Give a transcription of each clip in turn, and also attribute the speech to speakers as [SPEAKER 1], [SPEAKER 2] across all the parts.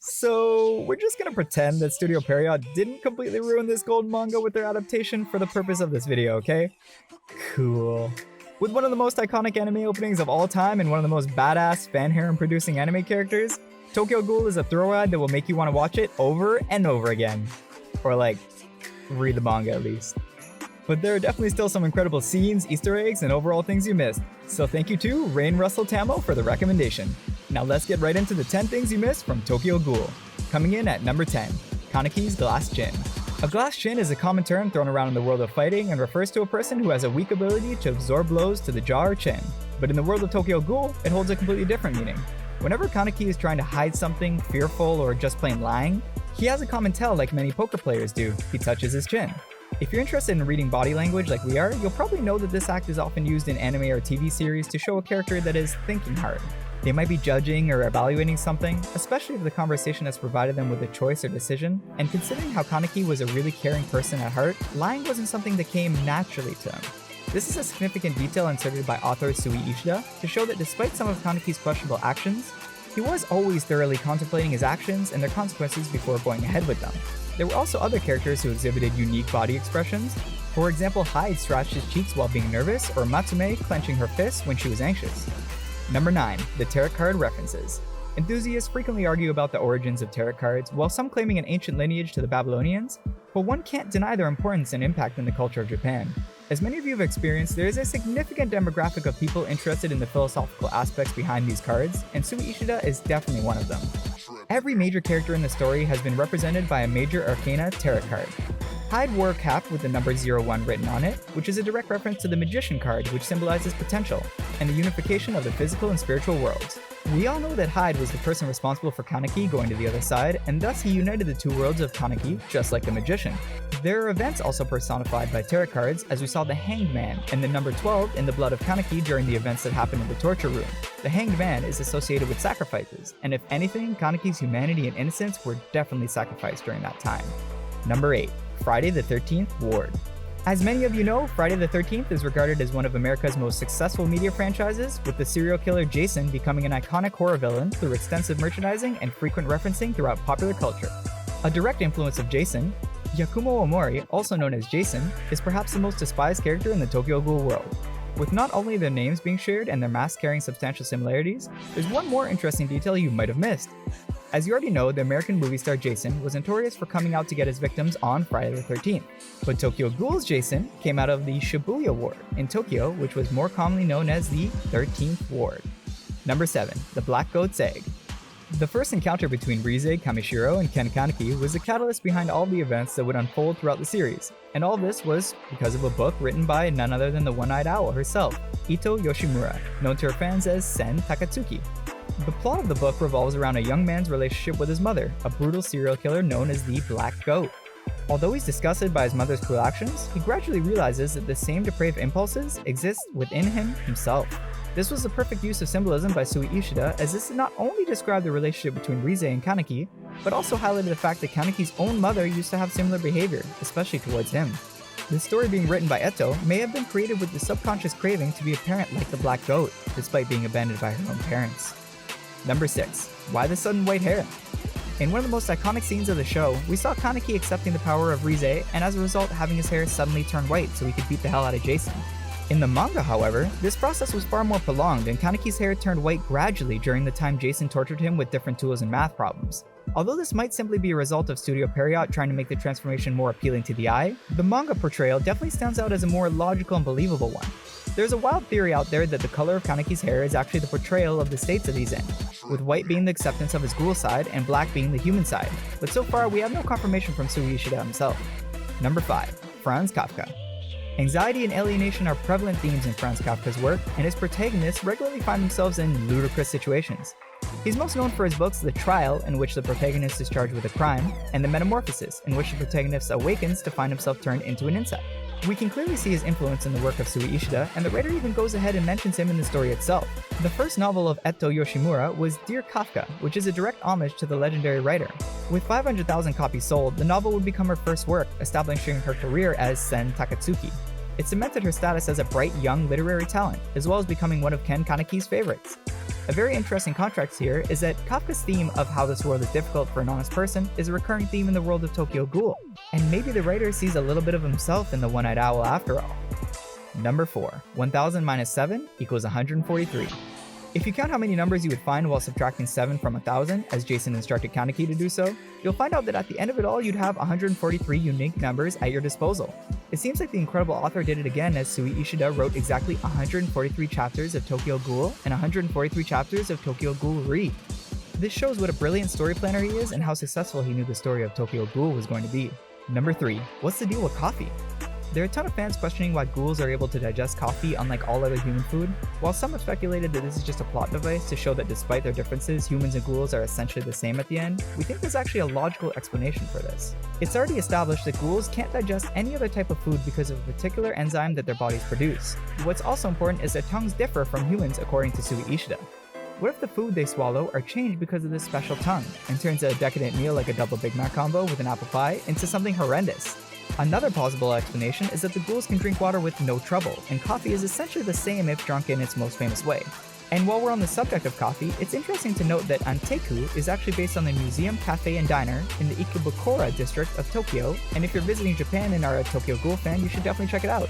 [SPEAKER 1] So we're just gonna pretend that Studio Period didn't completely ruin this gold manga with their adaptation for the purpose of this video, okay? Cool. With one of the most iconic anime openings of all time and one of the most badass fan harem producing anime characters, Tokyo Ghoul is a thrill ride that will make you want to watch it over and over again. Or like, read the manga at least. But there are definitely still some incredible scenes, Easter eggs, and overall things you missed. So thank you to Rain Russell Tamo for the recommendation. Now let's get right into the 10 things you missed from Tokyo Ghoul. Coming in at number 10, Kaneki's Glass Chin. A glass chin is a common term thrown around in the world of fighting and refers to a person who has a weak ability to absorb blows to the jaw or chin. But in the world of Tokyo Ghoul, it holds a completely different meaning. Whenever Kaneki is trying to hide something, fearful, or just plain lying, he has a common tell like many poker players do. He touches his chin. If you're interested in reading body language like we are, you'll probably know that this act is often used in anime or TV series to show a character that is thinking hard. They might be judging or evaluating something, especially if the conversation has provided them with a choice or decision, and considering how Kaneki was a really caring person at heart, lying wasn't something that came naturally to him. This is a significant detail inserted by author Sui Ishida to show that despite some of Kaneki's questionable actions, he was always thoroughly contemplating his actions and their consequences before going ahead with them. There were also other characters who exhibited unique body expressions. For example, Hyde scratched his cheeks while being nervous, or Matsume clenching her fists when she was anxious. Number 9. The tarot card references. Enthusiasts frequently argue about the origins of tarot cards, while some claiming an ancient lineage to the Babylonians, but one can't deny their importance and impact in the culture of Japan. As many of you have experienced, there is a significant demographic of people interested in the philosophical aspects behind these cards, and Sui Ishida is definitely one of them. Every major character in the story has been represented by a major arcana tarot card. Hyde wore a cap with the number 01 written on it, which is a direct reference to the Magician card, which symbolizes potential, and the unification of the physical and spiritual worlds. We all know that Hyde was the person responsible for Kaneki going to the other side, and thus he united the two worlds of Kaneki, just like the Magician. There are events also personified by tarot cards, as we saw the Hanged Man and the number 12 in the blood of Kaneki during the events that happened in the torture room. The Hanged Man is associated with sacrifices, and if anything, Kaneki's humanity and innocence were definitely sacrificed during that time. Number 8. Friday the 13th Ward. As many of you know, Friday the 13th is regarded as one of America's most successful media franchises, with the serial killer Jason becoming an iconic horror villain through extensive merchandising and frequent referencing throughout popular culture. A direct influence of Jason, Yakumo Omori, also known as Jason, is perhaps the most despised character in the Tokyo Ghoul world. With not only their names being shared and their masks carrying substantial similarities, there's one more interesting detail you might have missed. As you already know, the American movie star Jason was notorious for coming out to get his victims on Friday the 13th. But Tokyo Ghoul's Jason came out of the Shibuya Ward in Tokyo, which was more commonly known as the 13th Ward. Number 7. The Black Goat's Egg. The first encounter between Rize Kamishiro and Ken Kaneki was the catalyst behind all the events that would unfold throughout the series, and all this was because of a book written by none other than the One-Eyed Owl herself, Ito Yoshimura, known to her fans as Sen Takatsuki. The plot of the book revolves around a young man's relationship with his mother, a brutal serial killer known as the Black Goat. Although he's disgusted by his mother's cruel actions, he gradually realizes that the same depraved impulses exist within him himself. This was the perfect use of symbolism by Sui Ishida, as this did not only describe the relationship between Rize and Kaneki, but also highlighted the fact that Kaneki's own mother used to have similar behavior, especially towards him. The story being written by Eto may have been created with the subconscious craving to be a parent like the Black Goat, despite being abandoned by her own parents. Number 6. Why the sudden white hair? In one of the most iconic scenes of the show, we saw Kaneki accepting the power of Rize and as a result having his hair suddenly turn white so he could beat the hell out of Jason. In the manga, however, this process was far more prolonged and Kaneki's hair turned white gradually during the time Jason tortured him with different tools and math problems. Although this might simply be a result of Studio Period trying to make the transformation more appealing to the eye, the manga portrayal definitely stands out as a more logical and believable one. There's a wild theory out there that the color of Kaneki's hair is actually the portrayal of the states that he's in, with white being the acceptance of his ghoul side and black being the human side, but so far we have no confirmation from Sui Ishida himself. Number 5. Franz Kafka. Anxiety and alienation are prevalent themes in Franz Kafka's work, and his protagonists regularly find themselves in ludicrous situations. He's most known for his books The Trial, in which the protagonist is charged with a crime, and The Metamorphosis, in which the protagonist awakens to find himself turned into an insect. We can clearly see his influence in the work of Sui Ishida, and the writer even goes ahead and mentions him in the story itself. The first novel of Eto Yoshimura was Dear Kafka, which is a direct homage to the legendary writer. With 500,000 copies sold, the novel would become her first work, establishing her career as Sen Takatsuki. It cemented her status as a bright young literary talent, as well as becoming one of Ken Kaneki's favorites. A very interesting contrast here is that Kafka's theme of how this world is difficult for an honest person is a recurring theme in the world of Tokyo Ghoul, and maybe the writer sees a little bit of himself in the one-eyed owl after all. Number 4. 1000 minus 7 equals 143. If you count how many numbers you would find while subtracting 7 from 1000, as Jason instructed Kaneki to do so, you'll find out that at the end of it all you'd have 143 unique numbers at your disposal. It seems like the incredible author did it again, as Sui Ishida wrote exactly 143 chapters of Tokyo Ghoul and 143 chapters of Tokyo Ghoul Re. This shows what a brilliant story planner he is and how successful he knew the story of Tokyo Ghoul was going to be. Number 3. What's the deal with coffee? There are a ton of fans questioning why ghouls are able to digest coffee unlike all other human food. While some have speculated that this is just a plot device to show that despite their differences, humans and ghouls are essentially the same at the end, we think there's actually a logical explanation for this. It's already established that ghouls can't digest any other type of food because of a particular enzyme that their bodies produce. What's also important is that tongues differ from humans according to Sui Ishida. What if the food they swallow are changed because of this special tongue, and turns a decadent meal like a double Big Mac combo with an apple pie into something horrendous? Another plausible explanation is that the ghouls can drink water with no trouble, and coffee is essentially the same if drunk in its most famous way. And while we're on the subject of coffee, it's interesting to note that Anteku is actually based on the museum, cafe, and diner in the Ikebukuro district of Tokyo, and if you're visiting Japan and are a Tokyo Ghoul fan, you should definitely check it out.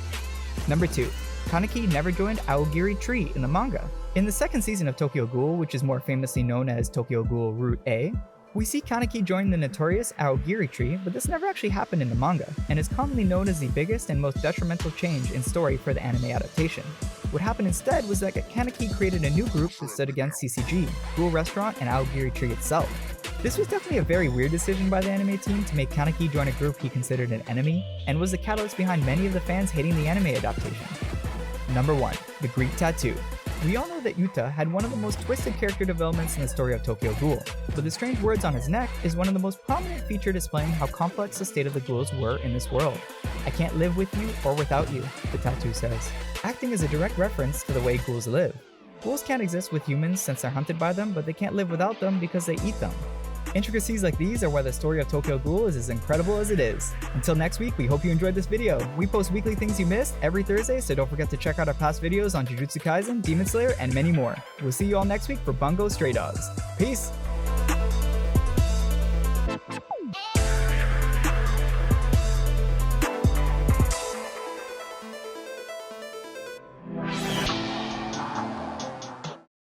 [SPEAKER 1] Number 2. Kaneki never joined Aogiri Tree in the manga. In the second season of Tokyo Ghoul, which is more famously known as Tokyo Ghoul Route A, we see Kaneki join the notorious Aogiri Tree, but this never actually happened in the manga, and is commonly known as the biggest and most detrimental change in story for the anime adaptation. What happened instead was that Kaneki created a new group that stood against CCG, Ghoul Restaurant, and Aogiri Tree itself. This was definitely a very weird decision by the anime team to make Kaneki join a group he considered an enemy, and was the catalyst behind many of the fans hating the anime adaptation. Number 1. The Greek Tattoo. We all know that Yuta had one of the most twisted character developments in the story of Tokyo Ghoul, but the strange words on his neck is one of the most prominent features displaying how complex the state of the ghouls were in this world. "I can't live with you or without you," the tattoo says, acting as a direct reference to the way ghouls live. Ghouls can't exist with humans since they're hunted by them, but they can't live without them because they eat them. Intricacies like these are why the story of Tokyo Ghoul is as incredible as it is. Until next week, we hope you enjoyed this video. We post weekly things you missed every Thursday, so don't forget to check out our past videos on Jujutsu Kaisen, Demon Slayer, and many more. We'll see you all next week for Bungo Stray Dogs. Peace!